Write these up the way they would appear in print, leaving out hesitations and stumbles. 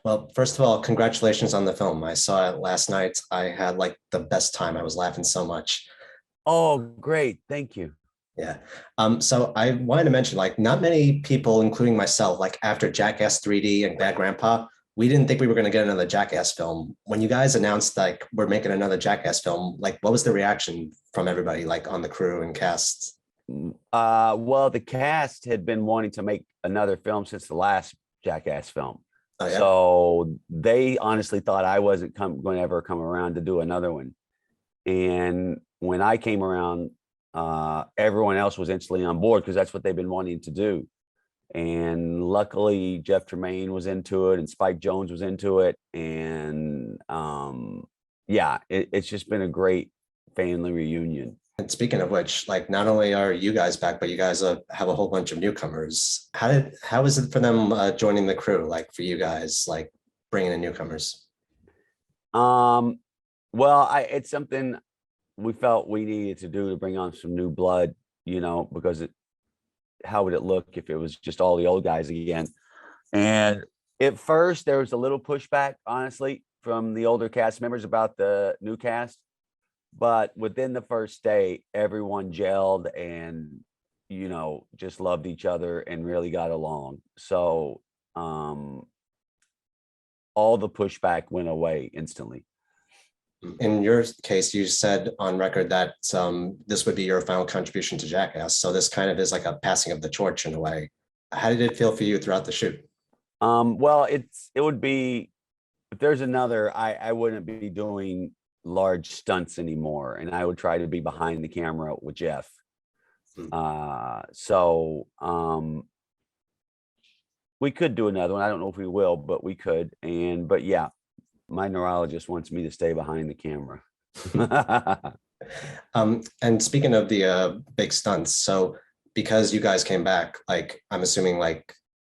Well, first of all, congratulations on the film. I saw it last night. I had like the best time. I was laughing so much. Oh, great. Thank you. Yeah. So I wanted to mention, like, not many people, including myself, like after Jackass 3D and Bad Grandpa, we didn't think we were going to get another Jackass film. When you guys announced like we're making another Jackass film, like what was the reaction from everybody, like on the crew and cast? Well, the cast had been wanting to make another film since the last Jackass film. Oh yeah. So they honestly thought I wasn't going to ever come around to do another one. And when I came around, everyone else was instantly on board because that's what they've been wanting to do. And luckily, Jeff Tremaine was into it, and Spike Jones was into it, and yeah, it's just been a great family reunion. And speaking of which, like not only are you guys back, but you guys have a whole bunch of newcomers. How is it for them joining the crew? Like for you guys, like bringing in newcomers? Um, well, it's something we felt we needed to do to bring on some new blood, because how would it look if it was just all the old guys again? And at first, there was a little pushback, honestly, from the older cast members about the new cast. But within the first day, everyone gelled and, just loved each other and really got along. So all the pushback went away instantly. In your case, you said on record that this would be your final contribution to Jackass. So this kind of is like a passing of the torch in a way. How did it feel for you throughout the shoot? Well, it would be, if there's another, I wouldn't be doing large stunts anymore, and I would try to be behind the camera with Jeff. So we could do another one. I don't know if we will, but we could. But yeah, my neurologist wants me to stay behind the camera. And speaking of the big stunts, so because you guys came back, like I'm assuming like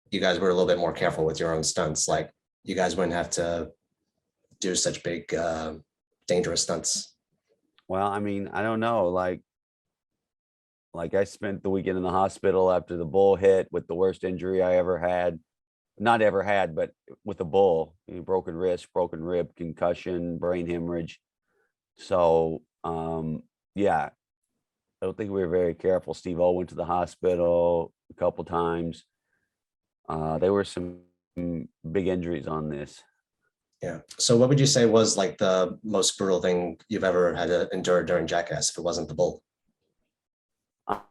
you guys were a little bit more careful with your own stunts. Like you guys wouldn't have to do such big dangerous stunts. Well, I mean, I don't know. Like I spent the weekend in the hospital after the bull hit with the worst injury I ever had. Not ever had, but with a bull, broken wrist, broken rib, concussion, brain hemorrhage. So yeah, I don't think we were very careful. Steve O went to the hospital a couple times. There were some big injuries on this. Yeah. So what would you say was like the most brutal thing you've ever had to endure during Jackass if it wasn't the bull?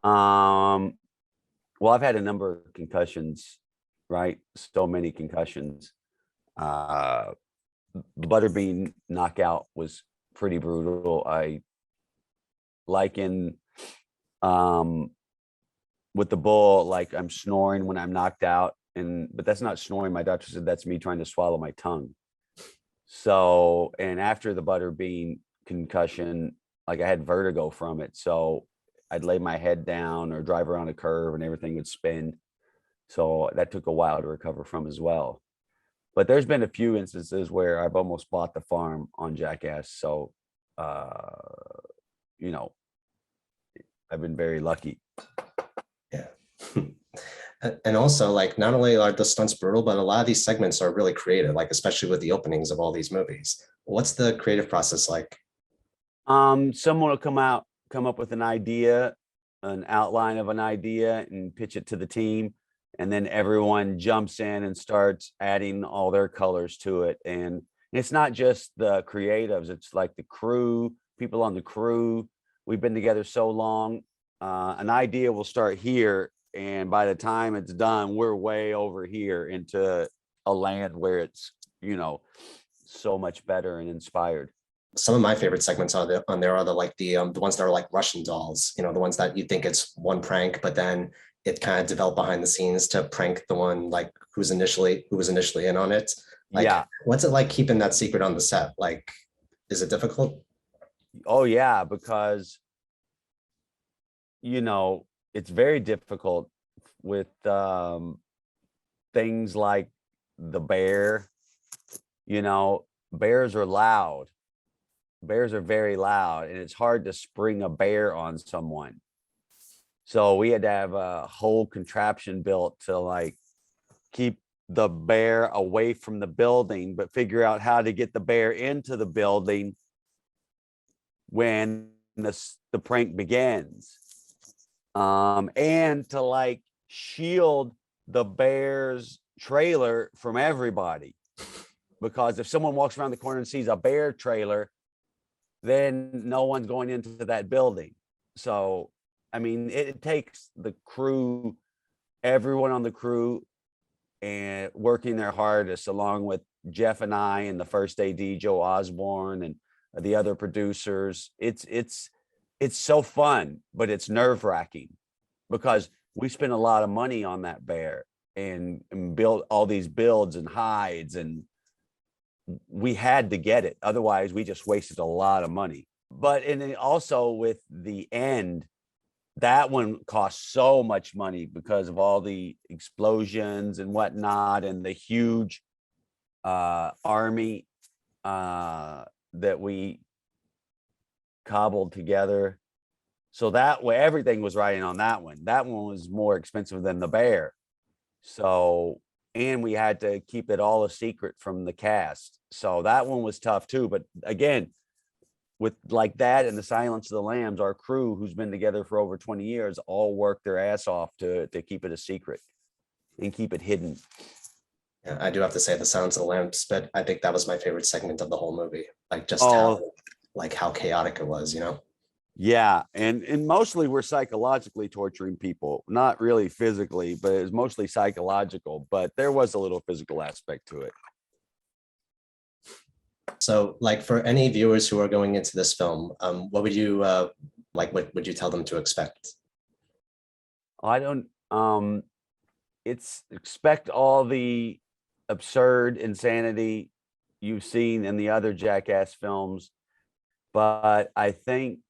Well, I've had a number of concussions, right? So many concussions. The butterbean knockout was pretty brutal. I like in with the bull, like I'm snoring when I'm knocked out, but that's not snoring. My doctor said that's me trying to swallow my tongue. So, and after the butterbean concussion, like I had vertigo from it. So I'd lay my head down or drive around a curve and everything would spin. So that took a while to recover from as well. But there's been a few instances where I've almost bought the farm on Jackass. So, you know, I've been very lucky. Yeah. And also, like, not only are the stunts brutal, but a lot of these segments are really creative, like, especially with the openings of all these movies. What's the creative process like? Someone will come up with an idea, an outline of an idea, and pitch it to the team. And then everyone jumps in and starts adding all their colors to it. And it's not just the creatives, it's like the crew, people on the crew. We've been together so long. An idea will start here, and by the time it's done, we're way over here into a land where it's, so much better and inspired. Some of my favorite segments on there are the ones that are like Russian dolls, the ones that you think it's one prank, but then it kind of developed behind the scenes to prank the one like who was initially in on it. Like, Yeah. what's it like keeping that secret on the set? Like, is it difficult? Oh yeah, because it's very difficult with things like the bear. Bears are loud. Bears are very loud, and it's hard to spring a bear on someone. So we had to have a whole contraption built to like keep the bear away from the building, but figure out how to get the bear into the building when the prank begins. And to like shield the bear's trailer from everybody. Because if someone walks around the corner and sees a bear trailer, then no one's going into that building. So, I mean, it takes the crew, everyone on the crew, and working their hardest, along with Jeff and I and the first AD, Joe Osborne, and the other producers. It's so fun, but it's nerve-wracking because we spent a lot of money on that bear and built all these builds and hides, and we had to get it. Otherwise, we just wasted a lot of money. But and then also with the end, that one cost so much money because of all the explosions and whatnot, and the huge army that we cobbled together. So that way, everything was riding on that one. That one was more expensive than the bear. So, and we had to keep it all a secret from the cast. So that one was tough too. But again, with like that and the Silence of the Lambs, our crew, who's been together for over 20 years, all worked their ass off to keep it a secret and keep it hidden. Yeah, I do have to say the Silence of the Lambs, but I think that was my favorite segment of the whole movie. Like just how chaotic it was, you know? Yeah, and mostly we're psychologically torturing people, not really physically, but it's mostly psychological. But there was a little physical aspect to it. So, like for any viewers who are going into this film, what would you like? What would you tell them to expect? I don't. It's expect all the absurd insanity you've seen in the other Jackass films, but I think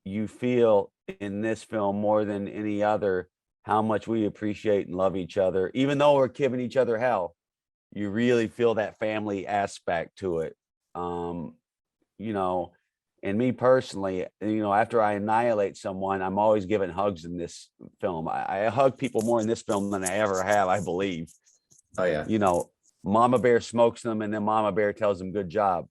you feel in this film more than any other how much we appreciate and love each other. Even though we're giving each other hell, you really feel that family aspect to it. You know, and me personally, you know, after I annihilate someone, I'm always giving hugs in this film. I hug people more in this film than I ever have, I believe. Oh yeah. You know, Mama Bear smokes them and then Mama Bear tells them good job.